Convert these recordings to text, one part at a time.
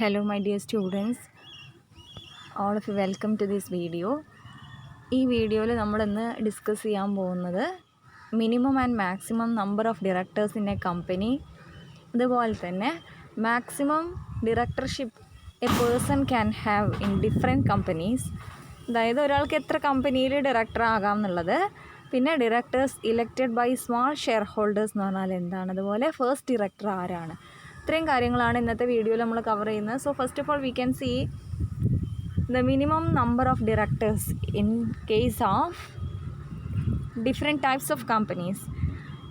Hello my dear students, all of you welcome to this video. ഈ വീഡിയോയിൽ നമ്മളിന്ന് discuss ചെയ്യാൻ പോകുന്നത് minimum and maximum number of directors in a company, അതുപോലെ തന്നെ maximum directorship a person can have in different companies. അതായത് ഒരാൾക്ക് എത്ര കമ്പനിയിൽ ഡയറക്ടർ ആകാം എന്നുള്ളത്, പിന്നെ directors elected by small share holders എന്ന് പറഞ്ഞാൽ എന്താണ്, അതുപോലെ ഫസ്റ്റ് ഡയറക്ടർ ആരാണ്. ഇത്രയും കാര്യങ്ങളാണ് ഇന്നത്തെ വീഡിയോയിൽ നമ്മൾ കവർ ചെയ്യുന്നത്. So first of all we can see the minimum number of directors in case of different types of companies.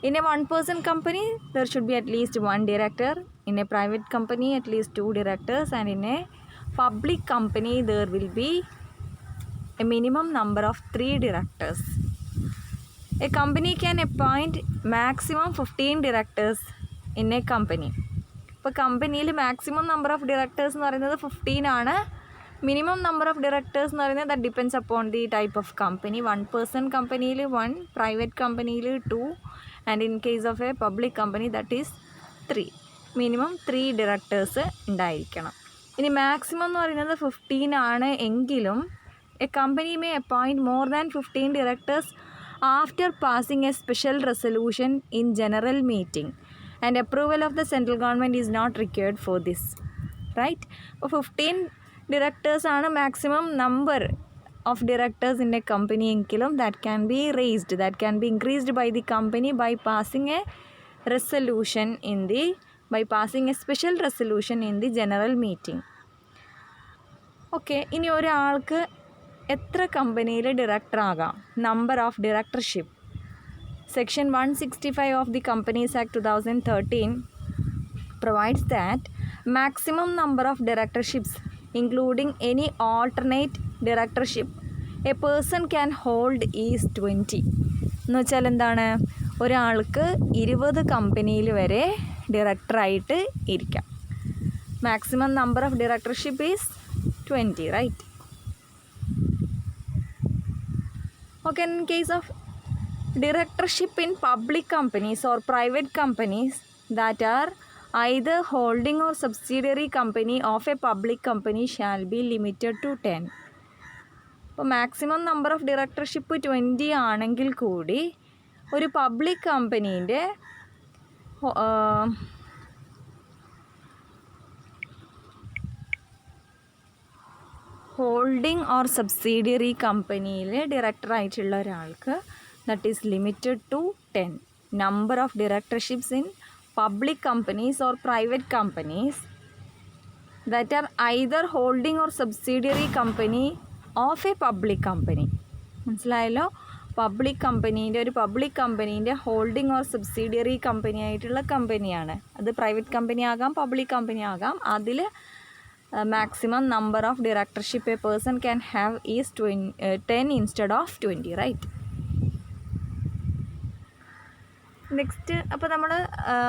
In a one person company there should be at least one director, in a private company at least two directors, and in a public company there will be a minimum number of 3 directors. A company can appoint maximum 15 directors in a company. ഇപ്പോൾ കമ്പനിയിൽ maximum number of directors എന്ന് പറയുന്നത് 15 ആണ്. Minimum number of directors എന്ന് പറയുന്നത് that depends upon the type of company. 1 person കമ്പനിയിൽ 1, private കമ്പനിയിൽ 2, and in case of a public company that is 3. Minimum 3 directors ഉണ്ടായിരിക്കണം. ഇനി മാക്സിമം എന്ന് പറയുന്നത് 15 ആണ് എങ്കിലും a company may appoint more than 15 directors after passing a special resolution in general meeting, and approval of the central government is not required for this, right. അപ്പോൾ 15 directors ആണ് maximum number of directors in a company എങ്കിലും that can be raised, that can be increased by the company by passing a resolution in the passing a special resolution in the general meeting. Okay, ഇനി ഒരാൾക്ക് എത്ര കമ്പനിയിൽ director ആകാം? Number of directorship. Section 165 of the Companies Act 2013 provides that maximum number of directorships including any alternate directorship a person can hold is 20. എന്ന് വെച്ചാൽ എന്താണ്? ഒരാൾക്ക് 20 കമ്പനിയിൽ വരെ ഡയറക്ടറായിട്ട് ഇരിക്കാം. Maximum number of directorship is 20, right? Okay, in case of directorship in public companies or private companies that are either holding or subsidiary company of a public company shall be limited to 10. അപ്പോൾ maximum number of directorship 20 ആണെങ്കിൽ കൂടി ഒരു public കമ്പനീൻ്റെ holding or subsidiary കമ്പനിയിൽ ഡയറക്ടറായിട്ടുള്ള ഒരാൾക്ക് that is limited to 10. Number of directorships in public companies or private companies that are either holding or subsidiary company of a public company. മനസ്സിലായല്ലോ? Public കമ്പനീൻ്റെ ഒരു public കമ്പനീൻ്റെ ഹോൾഡിംഗ് ഓർ സബ്സിഡിയറി കമ്പനി ആയിട്ടുള്ള കമ്പനിയാണ്. അത് private company ആകാം, public company ആകാം. അതിൽ maximum number of directorship a person can have is 10 instead of 20, right? Next, അപ്പോൾ നമ്മൾ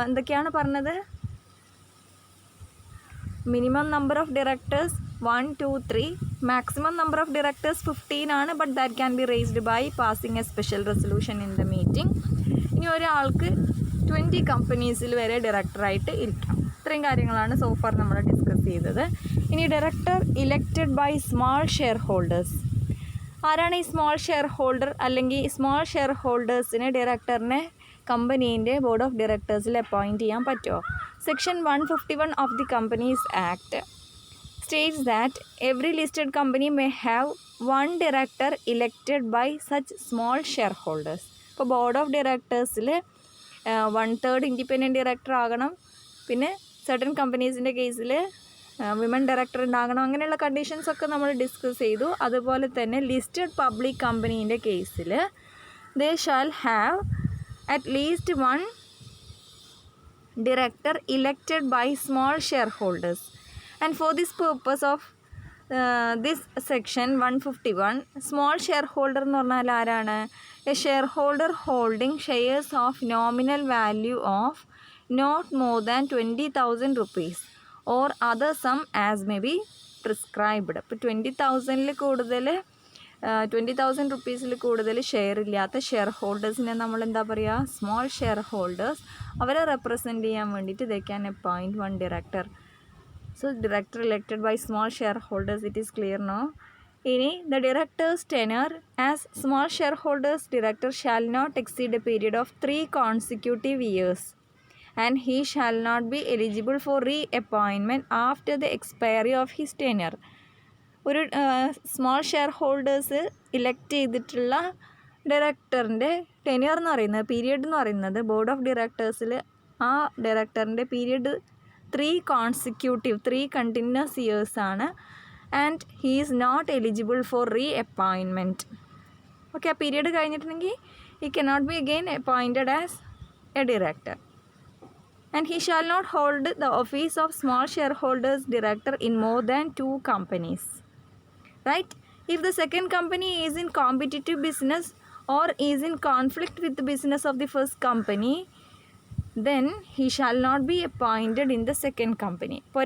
എന്തൊക്കെയാണ് പറഞ്ഞത്? Minimum number of directors 1, 2, 3. Maximum number of directors 15 ആണ്, but that can be raised by passing a special resolution in the meeting. ഇനി ഒരാൾക്ക് 20 കമ്പനീസിൽ വരെ ഡയറക്ടറായിട്ട് ഇരിക്കാം. ഇത്രയും കാര്യങ്ങളാണ് സോഫാർ നമ്മൾ ഡിസ്കസ് ചെയ്തത്. ഇനി director elected by small share holders. ആരാണ് ഈ സ്മാൾ ഷെയർ ഹോൾഡർ? അല്ലെങ്കിൽ സ്മാൾ ഷെയർ ഹോൾഡേഴ്സിന് ഡയറക്ടറിനെ കമ്പനീൻ്റെ ബോർഡ് ഓഫ് ഡയറക്ടേഴ്സിൽ അപ്പോയിൻറ്റ് ചെയ്യാൻ പറ്റുമോ? Section 151 of the Companies Act states that every listed company may have 1 director elected by such small share holders. ഇപ്പോൾ ബോർഡ് ഓഫ് ഡയറക്ടേഴ്സിൽ 1/3 ഇൻഡിപെൻഡൻറ്റ് ഡയറക്ടർ ആകണം, പിന്നെ സർട്ടൻ കമ്പനീസിൻ്റെ കേസിൽ വിമൻ ഡയറക്ടർ ഉണ്ടാകണം. അങ്ങനെയുള്ള കണ്ടീഷൻസൊക്കെ നമ്മൾ ഡിസ്കസ് ചെയ്തു. അതുപോലെ തന്നെ ലിസ്റ്റഡ് പബ്ലിക് കമ്പനീൻ്റെ കേസിൽ they shall have at least 1 director elected by small shareholders, and for this purpose of this section 151, small shareholder എന്ന് പറഞ്ഞാൽ ആരാണ്? A shareholder holding shares of nominal value of not more than 20,000 rupees or other sum as may be prescribed. അപ്പോൾ 20,000 കൂടുതൽ 20,000 റുപ്പീസിൽ കൂടുതൽ share ഇല്ലാത്ത share ഹോൾഡേഴ്സിനെ നമ്മൾ എന്താ പറയുക? Small share holders. അവരെ റെപ്രസെൻറ്റ് ചെയ്യാൻ വേണ്ടിയിട്ട് they can appoint 1 director. So director elected by small shareholders, it is clear now. ഇനി the director's tenure as small shareholders director shall not exceed a period of 3 consecutive years and he shall not be eligible for reappointment after the expiry of his tenure. ഒരു small share holders elect ചെയ്തിട്ടുള്ള ഡയറക്ടറിൻ്റെ tenure എന്ന് പറയുന്നത്, period എന്ന് പറയുന്നത്, board of ഡയറക്ടേഴ്സിൽ ആ ഡയറക്ടറിൻ്റെ period 3 continuous ഇയേഴ്സാണ്. And he is not eligible for reappointment. Okay, ആ പീരിയഡ് കഴിഞ്ഞിട്ടുണ്ടെങ്കിൽ he cannot be again appointed as a director. And he shall not hold the office of small shareholders director in more than 2 companies. Right? If the second company is in competitive business or is in conflict with the business of the first company, then he shall not be appointed in the second company. ഇപ്പോൾ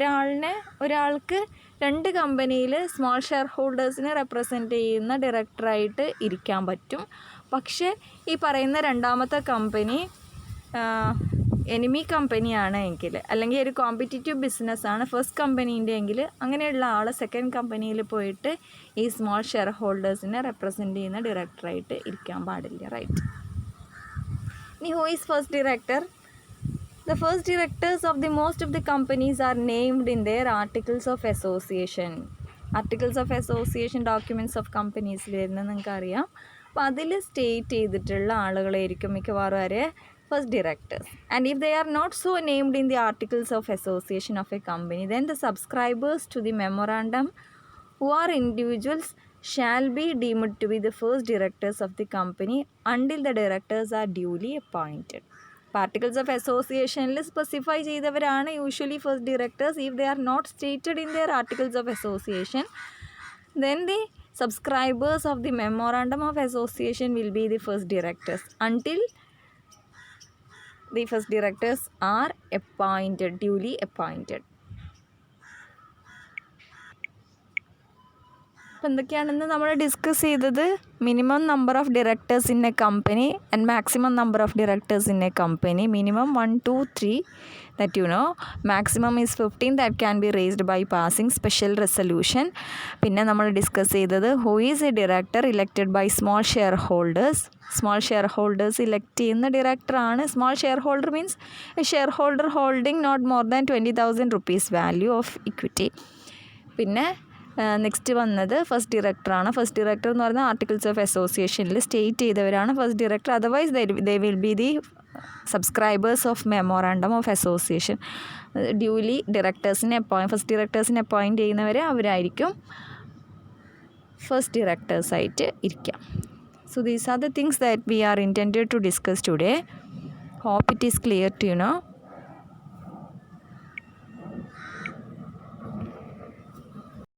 ഒരാൾക്ക് 2 കമ്പനിയിൽ small share ഹോൾഡേഴ്സിനെ represent ചെയ്യുന്ന ഡയറക്ടറായിട്ട് ഇരിക്കാൻ പറ്റും. പക്ഷേ ഈ പറയുന്ന രണ്ടാമത്തെ കമ്പനി എനിമി കമ്പനിയാണ് എങ്കിൽ, അല്ലെങ്കിൽ ഒരു കോമ്പറ്റീറ്റീവ് ബിസിനസ്സാണ് ഫസ്റ്റ് കമ്പനീൻ്റെ എങ്കിൽ, അങ്ങനെയുള്ള ആൾ സെക്കൻഡ് കമ്പനിയിൽ പോയിട്ട് ഈ സ്മോൾ ഷെയർ ഹോൾഡേഴ്സിനെ റെപ്രസെൻറ്റ് ചെയ്യുന്ന ഡയറക്ടറായിട്ട് ഇരിക്കാൻ പാടില്ല. റൈറ്റ്. ഇനി who is first director? The first directors of the most of the companies are named in their articles of association. Articles of association documents of companies വരുന്നത് നിങ്ങൾക്കറിയാം. അപ്പോൾ അതിൽ സ്റ്റേറ്റ് ചെയ്തിട്ടുള്ള ആളുകളായിരിക്കും മിക്കവാറും വരെ first directors. And if they are not so named in the articles of association of a company, then the subscribers to the memorandum who are individuals shall be deemed to be the first directors of the company until the directors are duly appointed. Articles of associationൽ specify ചെയ്തവരാണ് usually first directors. If they are not stated in their articles of association, then the subscribers of the memorandum of association will be the first directors until the first directors are appointed, duly appointed. അപ്പോൾ എന്തൊക്കെയാണെന്ന് നമ്മൾ discuss ചെയ്തത്? Minimum number of directors in a company and maximum number of directors in a company. Minimum 1, 2, 3 that you know. Maximum is 15 that can be raised by passing special resolution. പിന്നെ നമ്മൾ discuss ചെയ്തത് who is a director elected by small share holders. Small share holders elect ചെയ്യുന്ന ഡയറക്ടറാണ്. Small share holder means a share holder holding not more than 20,000 rupees value of equity. പിന്നെ next വന്നത് first ഡയറക്ടറാണ്. First director എന്ന് പറഞ്ഞാൽ articles of അസോസിയേഷനിൽ state ചെയ്തവരാണ് first director. Otherwise they will be the subscribers of memorandum of association. Duly first ഡയറക്ടേഴ്സിനെ അപ്പോയിൻറ്റ് ചെയ്യുന്നവർ അവരായിരിക്കും ഫസ്റ്റ് ഡയറക്ടേഴ്സായിട്ട് ഇരിക്കുക. So these are the things that we are intended to discuss today. Hope it is clear to you no.